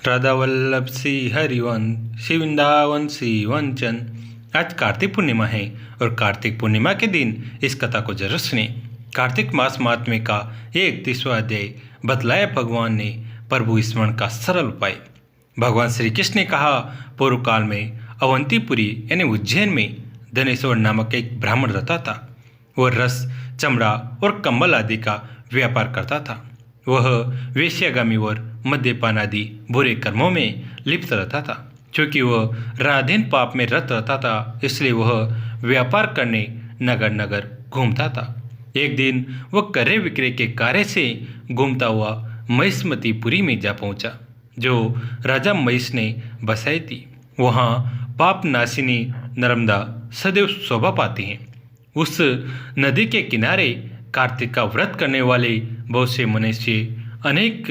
राधा वल्लभ सी हरिवंश शिवृंदावन सी वंचन। आज कार्तिक पूर्णिमा है और कार्तिक पूर्णिमा के दिन इस कथा को जरूर सुने। कार्तिक मास महात्म्य का ये 31वां अध्याय बतलाया भगवान ने प्रभु स्मरण का सरल उपाय। भगवान श्री कृष्ण ने कहा, पूर्व काल में अवंतीपुरी यानी उज्जैन में धनेश्वर नामक एक ब्राह्मण रहता था। वह रस, चमड़ा और कंबल आदि का व्यापार करता था। वह वेश्यागामी और मद्यपान आदि बुरे कर्मों में लिप्त रहता था। क्योंकि वह राधीन पाप में रत रहता था, इसलिए वह व्यापार करने नगर नगर घूमता था। एक दिन वह क्रय विक्रय के कार्य से घूमता हुआ महिष्मतीपुरी में जा पहुंचा, जो राजा महिष ने बसाई थी। वहाँ पाप नाशिनी नर्मदा सदैव शोभा पाती हैं। उस नदी के किनारे कार्तिक का व्रत करने वाले बहुत से मनुष्य अनेक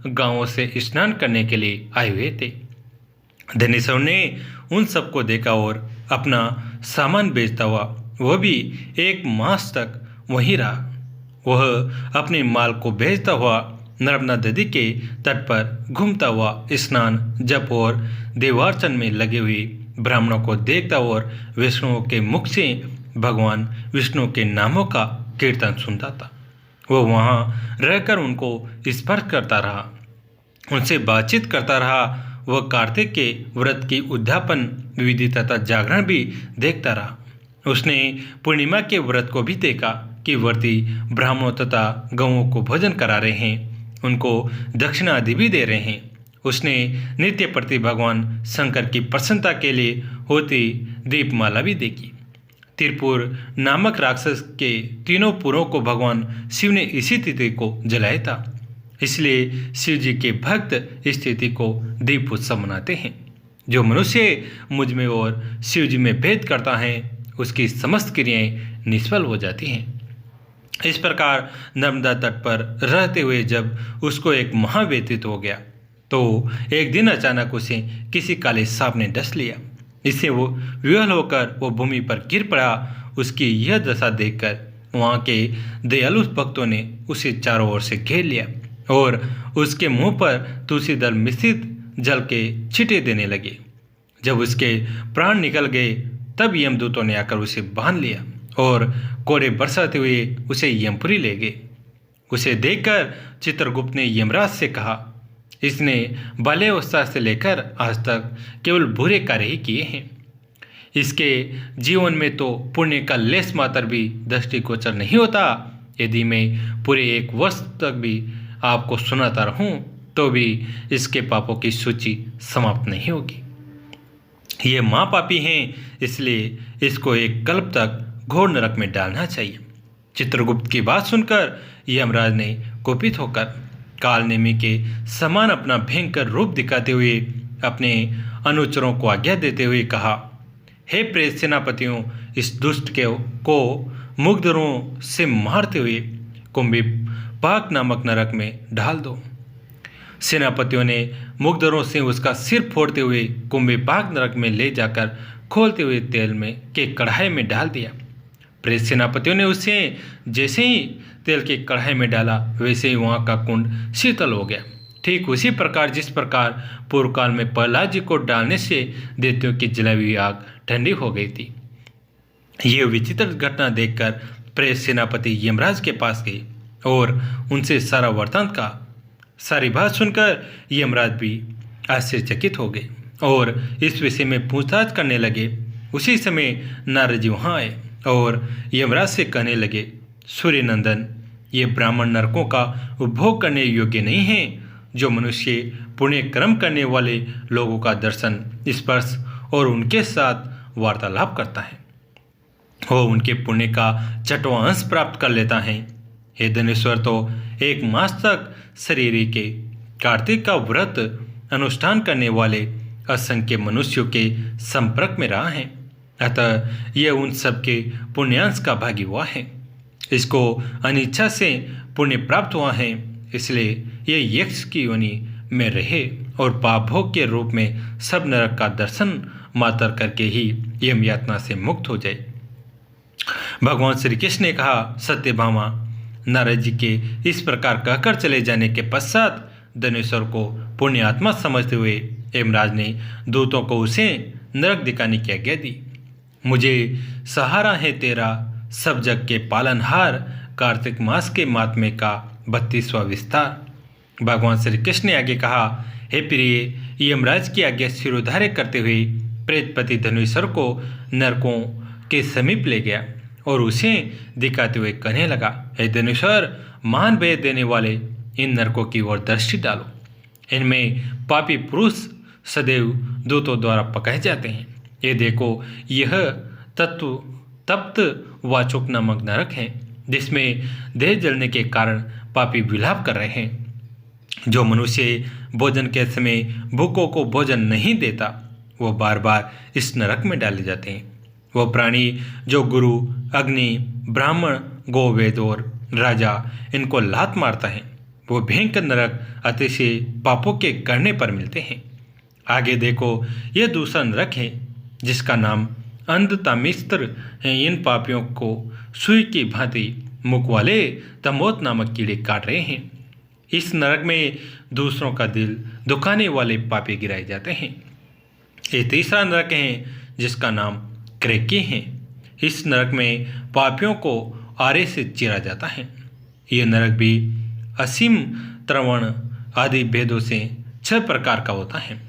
गांवों से स्नान करने के लिए आए हुए थे। धनेश्वर ने उन सबको देखा और अपना सामान बेचता हुआ वह भी 1 मास तक वहीं रहा। वह अपने माल को बेचता हुआ नर्मदा नदी के तट पर घूमता हुआ स्नान, जप और देवार्चन में लगे हुए ब्राह्मणों को देखता और विष्णु के मुख से भगवान विष्णु के नामों का कीर्तन सुनता था। वह वहाँ रहकर उनको स्पर्श करता रहा, उनसे बातचीत करता रहा। वह कार्तिक के व्रत की उद्यापन विधि तथा जागरण भी देखता रहा। उसने पूर्णिमा के व्रत को भी देखा कि व्रती ब्राह्मणों तथा गौओं को भोजन करा रहे हैं, उनको दक्षिणा आदि भी दे रहे हैं। उसने नित्य प्रति भगवान शंकर की प्रसन्नता के लिए होती दीपमाला भी देखी। त्रिपुर नामक राक्षस के 3 पुरों को भगवान शिव ने इसी तिथि को जलाया था, इसलिए शिव जी के भक्त इस तिथि को दीप उत्सव मनाते हैं। जो मनुष्य मुझ में और शिव जी में भेद करता है, उसकी समस्त क्रियाएं निष्फल हो जाती हैं। इस प्रकार नर्मदा तट पर रहते हुए जब उसको एक महाव्यतीत हो गया, तो एक दिन अचानक उसे किसी काले सांप ने डस लिया। इससे वो विह्वल होकर वो भूमि पर गिर पड़ा। उसकी यह दशा देखकर वहाँ के दयालु भक्तों ने उसे चारों ओर से घेर लिया और उसके मुंह पर तुलसी दल मिश्रित जल के छींटे देने लगे। जब उसके प्राण निकल गए, तब यमदूतों ने आकर उसे बांध लिया और कोड़े बरसाते हुए उसे यमपुरी ले गए। उसे देखकर चित्रगुप्त ने यमराज से कहा, इसने बाल्यावस्था से लेकर आज तक केवल बुरे कार्य ही किए हैं। इसके जीवन में तो पुण्य का लेस मात्र भी दृष्टिगोचर नहीं होता। यदि मैं पूरे 1 वर्ष तक भी आपको सुनाता रहूं, तो भी इसके पापों की सूची समाप्त नहीं होगी। ये महापापी हैं, इसलिए इसको 1 कल्प तक घोर नरक में डालना चाहिए। चित्रगुप्त की बात सुनकर यमराज ने कुपित होकर कालनेमी के समान अपना भयंकर रूप दिखाते हुए अपने अनुचरों को आज्ञा देते हुए कहा, हे प्रेत सेनापतियों, इस दुष्ट को मुग्धरों से मारते हुए कुंभीपाक नामक नरक में डाल दो। सेनापतियों ने मुग्धरों से उसका सिर फोड़ते हुए कुंभीपाक नरक में ले जाकर खोलते हुए तेल में के कढ़ाई में डाल दिया। प्रेत सेनापतियों ने उसे जैसे ही तेल के कढ़ाई में डाला, वैसे ही वहाँ का कुंड शीतल हो गया। ठीक उसी प्रकार जिस प्रकार पूर्व काल में प्रहलाद जी को डालने से दैत्यों की जलाई हुई आग ठंडी हो गई थी। ये विचित्र घटना देखकर प्रेत सेनापति यमराज के पास गए और उनसे सारा वृत्तांत का सारी बात सुनकर यमराज भी आश्चर्यचकित हो गए और इस विषय में पूछताछ करने लगे। उसी समय नारद जी वहाँ आए और यमराज से कहने लगे, सूर्य नंदन, ये ब्राह्मण नरकों का उपभोग करने योग्य नहीं है। जो मनुष्य पुण्य कर्म करने वाले लोगों का दर्शन, स्पर्श और उनके साथ वार्तालाप करता है, वो उनके पुण्य का 6वां अंश प्राप्त कर लेता है। हे धनेश्वर, तो 1 मास तक शरीर के कार्तिक का व्रत अनुष्ठान करने वाले असंख्य मनुष्यों के संपर्क में रहा है, अतः यह उन सबके पुण्यांश का भागी हुआ है। इसको अनिच्छा से पुण्य प्राप्त हुआ है, इसलिए यह यक्ष की योनि में रहे और पाप भोग के रूप में सब नरक का दर्शन मात्र करके ही यम यातना से मुक्त हो जाए। भगवान श्री कृष्ण ने कहा, सत्यभामा, नारद जी के इस प्रकार कहकर चले जाने के पश्चात धनेश्वर को पुण्यात्मा समझते हुए यमराज ने दूतों को उसे नरक दिखाने की आज्ञा दी। मुझे सहारा है तेरा सब जग के पालनहार, कार्तिक मास के महात्म्य का 32वां विस्तार। भगवान श्री कृष्ण ने आगे कहा, हे प्रिय, यमराज की आज्ञा सिरोधार्य करते हुए प्रेतपति धनेश्वर को नरकों के समीप ले गया और उसे दिखाते हुए कहने लगा, हे धनेश्वर, महान भय देने वाले इन नरकों की ओर दृष्टि डालो। इनमें पापी पुरुष सदैव दूतों द्वारा पकाए जाते हैं। ये देखो, यह तत्व तप्त वाचुक नामक नरक है, जिसमें देह जलने के कारण पापी विलाप कर रहे हैं। जो मनुष्य भोजन के समय भूखों को भोजन नहीं देता, वो बार बार इस नरक में डाले जाते हैं। वो प्राणी जो गुरु, अग्नि, ब्राह्मण, गोवेद और राजा इनको लात मारता है, वो भयंकर नरक अतिशय पापों के करने पर मिलते हैं। आगे देखो, यह दूसरा नरक है जिसका नाम अंधतामिस्त्र है। इन पापियों को सुई की भांति मुख वाले तमोत नामक कीड़े काट रहे हैं। इस नरक में दूसरों का दिल दुखाने वाले पापी गिराए जाते हैं। ये तीसरा नरक है जिसका नाम क्रेकी है। इस नरक में पापियों को आरे से चीरा जाता है। यह नरक भी असीम, त्रवण आदि भेदों से 6 प्रकार का होता है।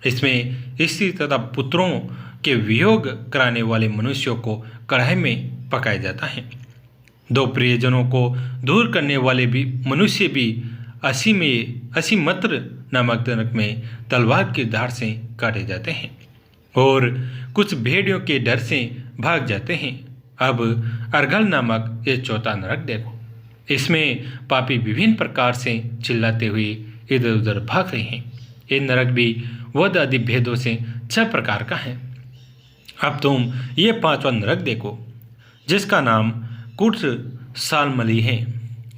इसमें स्त्री तथा पुत्रों के वियोग कराने वाले मनुष्यों को कढ़ाई में पकाया जाता है। 2 प्रियजनों को दूर करने वाले भी मनुष्य भी असीमत्र नामक नरक में तलवार की धार से काटे जाते हैं और कुछ भेड़ियों के डर से भाग जाते हैं। अब अर्घल नामक ये चौथा नरक देखो। इसमें पापी विभिन्न प्रकार से चिल्लाते हुए इधर उधर भाग रहे हैं। ये नरक भी वध आदि भेदों से 6 प्रकार का है। अब तुम ये 5वां नरक देखो, जिसका नाम कुट सालमली है।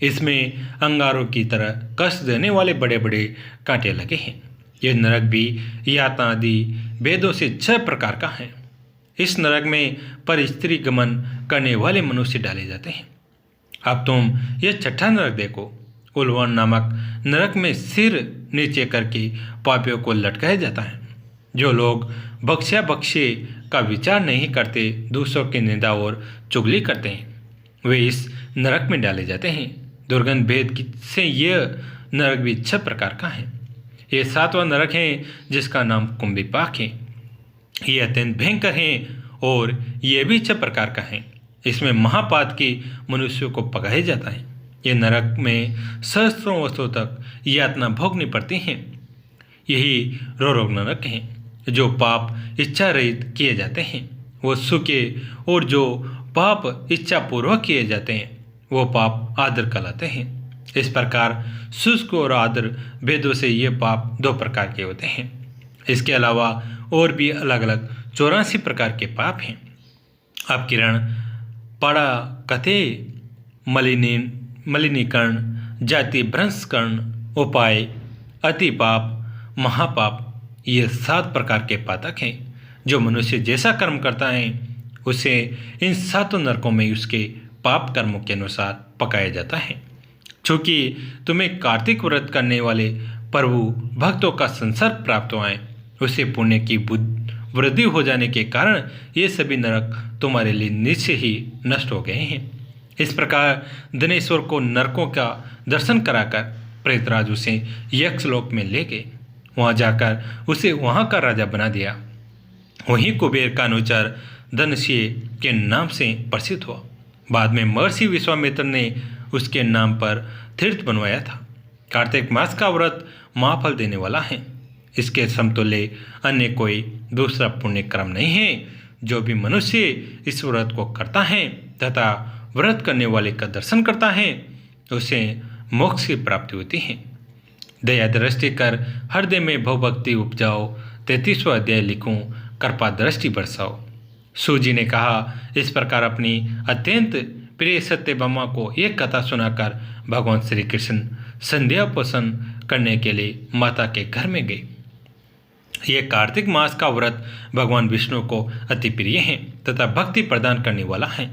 इसमें अंगारों की तरह कष्ट देने वाले बड़े बड़े कांटे लगे हैं। यह नरक भी यातना आदि भेदों से 6 प्रकार का है। इस नरक में पर स्त्री गमन करने वाले मनुष्य डाले जाते हैं। अब तुम यह 6ठा नरक देखो। उल्वन नामक नरक में सिर नीचे करके पापियों को लटकाया जाता है। जो लोग बख्शा बख्शे का विचार नहीं करते, दूसरों की निंदा और चुगली करते हैं, वे इस नरक में डाले जाते हैं। दुर्गंध भेद से यह नरक भी 6 प्रकार का है। ये 7वां नरक है जिसका नाम कुंभिपाक है। ये अत्यंत भयंकर है और यह भी 6 प्रकार का है। इसमें महापात के मनुष्यों को पकाया जाता है। ये नरक में सहस्त्रों वर्षों तक यातना भोगनी पड़ती हैं। यही रोरोग नरक है। जो पाप इच्छा रहित किए जाते हैं वो सुखे, और जो पाप इच्छा पूर्वक किए जाते हैं वो पाप आदर कहलाते हैं। इस प्रकार शुष्क और आदर भेदों से ये पाप 2 प्रकार के होते हैं। इसके अलावा और भी अलग अलग 84 प्रकार के पाप हैं। अब किरण पड़ा कथे मलिनीकरण, जाति भ्रंशकरण, उपाय, अति पाप, महापाप, ये 7 प्रकार के पातक हैं। जो मनुष्य जैसा कर्म करता है उसे इन 7 नरकों में उसके पाप कर्मों के अनुसार पकाया जाता है। चूँकि तुम्हें कार्तिक व्रत करने वाले प्रभु भक्तों का संसर्ग प्राप्त हुआ है, उसे पुण्य की वृद्धि हो जाने के कारण ये सभी नरक तुम्हारे लिए निश्चय ही नष्ट हो गए हैं। इस प्रकार धनेश्वर को नरकों का दर्शन कराकर प्रेतराज उसे यक्षलोक में ले गए। वहाँ जाकर उसे वहाँ का राजा बना दिया। वहीं कुबेर का अनुचर धनशीय के नाम से प्रसिद्ध हुआ। बाद में महर्षि विश्वामित्र ने उसके नाम पर तीर्थ बनवाया था। कार्तिक मास का व्रत महाफल देने वाला है। इसके समतुल्य अन्य कोई दूसरा पुण्य कर्म नहीं है। जो भी मनुष्य इस व्रत को करता है तथा व्रत करने वाले का दर्शन करता है, उसे मोक्ष की प्राप्ति होती है। दया दृष्टि कर हृदय में भवभक्ति उपजाओ, 33वां अध्याय लिखूं, कृपा दृष्टि बरसाओ। सूजी ने कहा, इस प्रकार अपनी अत्यंत प्रिय सत्यभामा को एक कथा सुनाकर भगवान श्री कृष्ण संध्या पोषण करने के लिए माता के घर में गए। यह कार्तिक मास का व्रत भगवान विष्णु को अति प्रिय है तथा भक्ति प्रदान करने वाला है।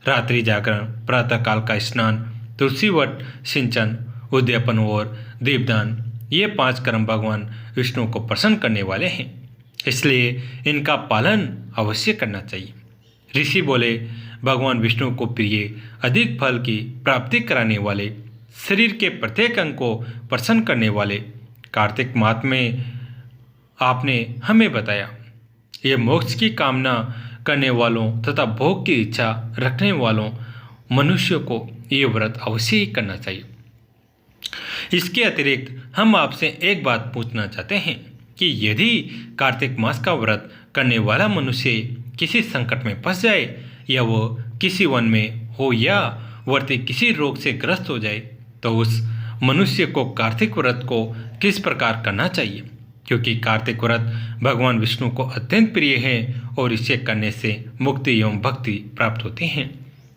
रात्रि जागरण, प्रातःकाल का स्नान, तुलसी वट सिंचन, उद्यापन और दीपदान, ये 5 कर्म भगवान विष्णु को प्रसन्न करने वाले हैं, इसलिए इनका पालन अवश्य करना चाहिए। ऋषि बोले, भगवान विष्णु को प्रिय, अधिक फल की प्राप्ति कराने वाले, शरीर के प्रत्येक अंग को प्रसन्न करने वाले कार्तिक मास में आपने हमें बताया। ये मोक्ष की कामना करने वालों तथा भोग की इच्छा रखने वालों मनुष्यों को ये व्रत अवश्य ही करना चाहिए। इसके अतिरिक्त हम आपसे एक बात पूछना चाहते हैं कि यदि कार्तिक मास का व्रत करने वाला मनुष्य किसी संकट में फंस जाए, या वो किसी वन में हो, या वर्ती किसी रोग से ग्रस्त हो जाए, तो उस मनुष्य को कार्तिक व्रत को किस प्रकार करना चाहिए? क्योंकि कार्तिक व्रत भगवान विष्णु को अत्यंत प्रिय है और इसे करने से मुक्ति एवं भक्ति प्राप्त होती हैं,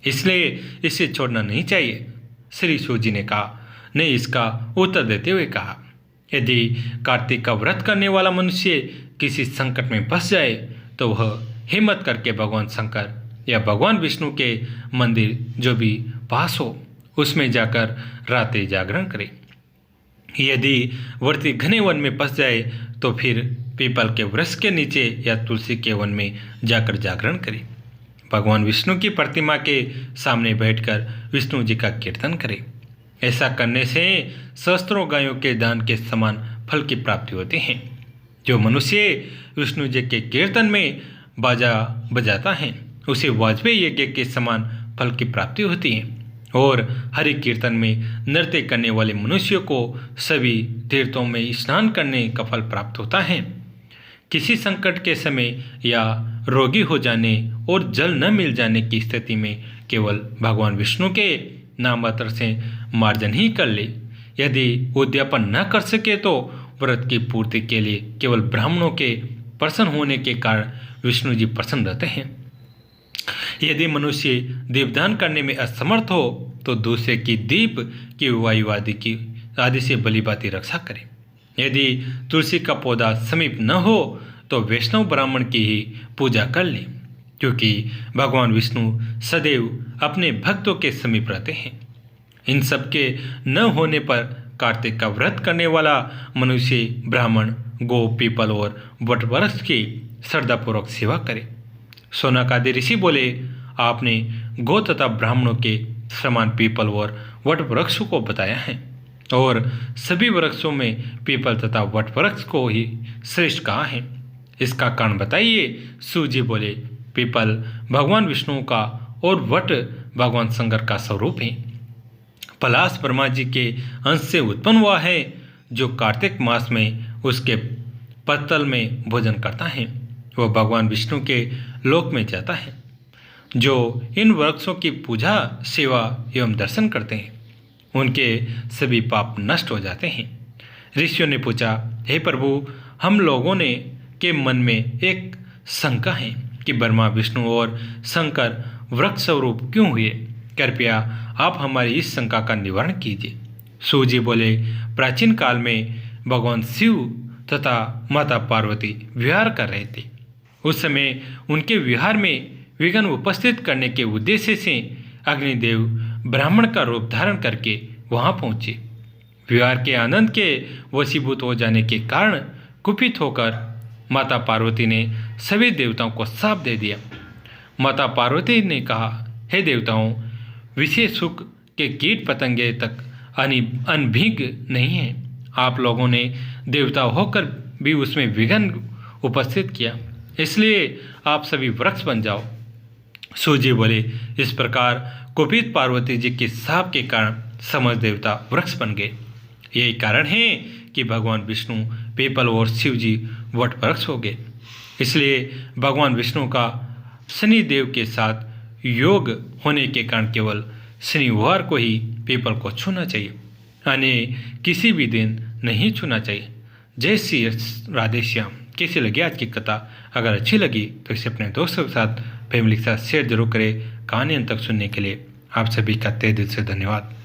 इसलिए इसे छोड़ना नहीं चाहिए। श्री सूत जी ने इसका उत्तर देते हुए कहा, यदि कार्तिक का व्रत करने वाला मनुष्य किसी संकट में फंस जाए, तो वह हिम्मत करके भगवान शंकर या भगवान विष्णु के मंदिर जो भी पास हो, उसमें जाकर रात्रि जागरण करे। यदि वर्ती घने वन में फंस जाए, तो फिर पीपल के वृक्ष के नीचे या तुलसी के वन में जाकर जागरण करे। भगवान विष्णु की प्रतिमा के सामने बैठकर विष्णु जी का कीर्तन करे। ऐसा करने से सहस्त्रों गायों के दान के समान फल की प्राप्ति होती है। जो मनुष्य विष्णु जी के कीर्तन में बाजा बजाता है, उसे वाजपेयी यज्ञ के समान फल की प्राप्ति होती है। और हरि कीर्तन में नृत्य करने वाले मनुष्यों को सभी तीर्थों में स्नान करने का फल प्राप्त होता है। किसी संकट के समय या रोगी हो जाने और जल न मिल जाने की स्थिति में केवल भगवान विष्णु के नाम मात्र से मार्जन ही कर ले। यदि उद्यापन न कर सके, तो व्रत की पूर्ति के लिए केवल ब्राह्मणों के प्रसन्न होने के कारण विष्णु जी प्रसन्न रहते हैं। यदि मनुष्य दीपदान करने में असमर्थ हो, तो दूसरे की दीप की वायु आदि से बलिबाती रक्षा करे। यदि तुलसी का पौधा समीप न हो, तो वैष्णव ब्राह्मण की ही पूजा कर ले, क्योंकि भगवान विष्णु सदैव अपने भक्तों के समीप रहते हैं। इन सब के न होने पर कार्तिक का व्रत करने वाला मनुष्य ब्राह्मण, गो, पीपल और वटवृक्ष की श्रद्धापूर्वक सेवा करे। शौनकादि ऋषि बोले, आपने गो तथा ब्राह्मणों के समान पीपल और वट वृक्ष को बताया है, और सभी वृक्षों में पीपल तथा वट वृक्ष को ही श्रेष्ठ कहा है। इसका कारण बताइए। सूत जी बोले, पीपल भगवान विष्णु का और वट भगवान शंकर का स्वरूप है। पलाश ब्रह्मा जी के अंश से उत्पन्न हुआ है, जो कार्तिक मास में उसके पत्तल में भोजन करता है, वह भगवान विष्णु के लोक में जाता है। जो इन वृक्षों की पूजा, सेवा एवं दर्शन करते हैं, उनके सभी पाप नष्ट हो जाते हैं। ऋषियों ने पूछा, हे प्रभु, हम लोगों ने के मन में एक शंका है कि ब्रह्मा, विष्णु और शंकर वृक्ष स्वरूप क्यों हुए? कृपया आप हमारी इस शंका का निवारण कीजिए। सूत जी बोले, प्राचीन काल में भगवान शिव तथा माता पार्वती विहार कर रहे थे। उस समय उनके विहार में विघ्न उपस्थित करने के उद्देश्य से अग्निदेव ब्राह्मण का रूप धारण करके वहां पहुंचे। विहार के आनंद के वशीभूत हो जाने के कारण कुपित होकर माता पार्वती ने सभी देवताओं को शाप दे दिया। माता पार्वती ने कहा, हे देवताओं, विशेष सुख के कीट पतंगे तक अनभिज्ञ नहीं है। आप लोगों ने देवता होकर भी उसमें विघ्न उपस्थित किया, इसलिए आप सभी वृक्ष बन जाओ। सूत जी बोले, इस प्रकार कुपित पार्वती जी के शाप के कारण समस्त देवता वृक्ष बन गए। यही कारण है कि भगवान विष्णु पीपल और शिव जी वट वृक्ष हो गए। इसलिए भगवान विष्णु का शनिदेव के साथ योग होने के कारण केवल शनिवार को ही पीपल को छूना चाहिए, अन्य किसी भी दिन नहीं छूना चाहिए। जय श्री राधे श्याम। कैसी लगी आज की कथा? अगर अच्छी लगी तो इसे अपने दोस्तों के साथ, फैमिली के साथ शेयर जरूर करें। कहानी अंत तक सुनने के लिए आप सभी का तहे दिल से धन्यवाद।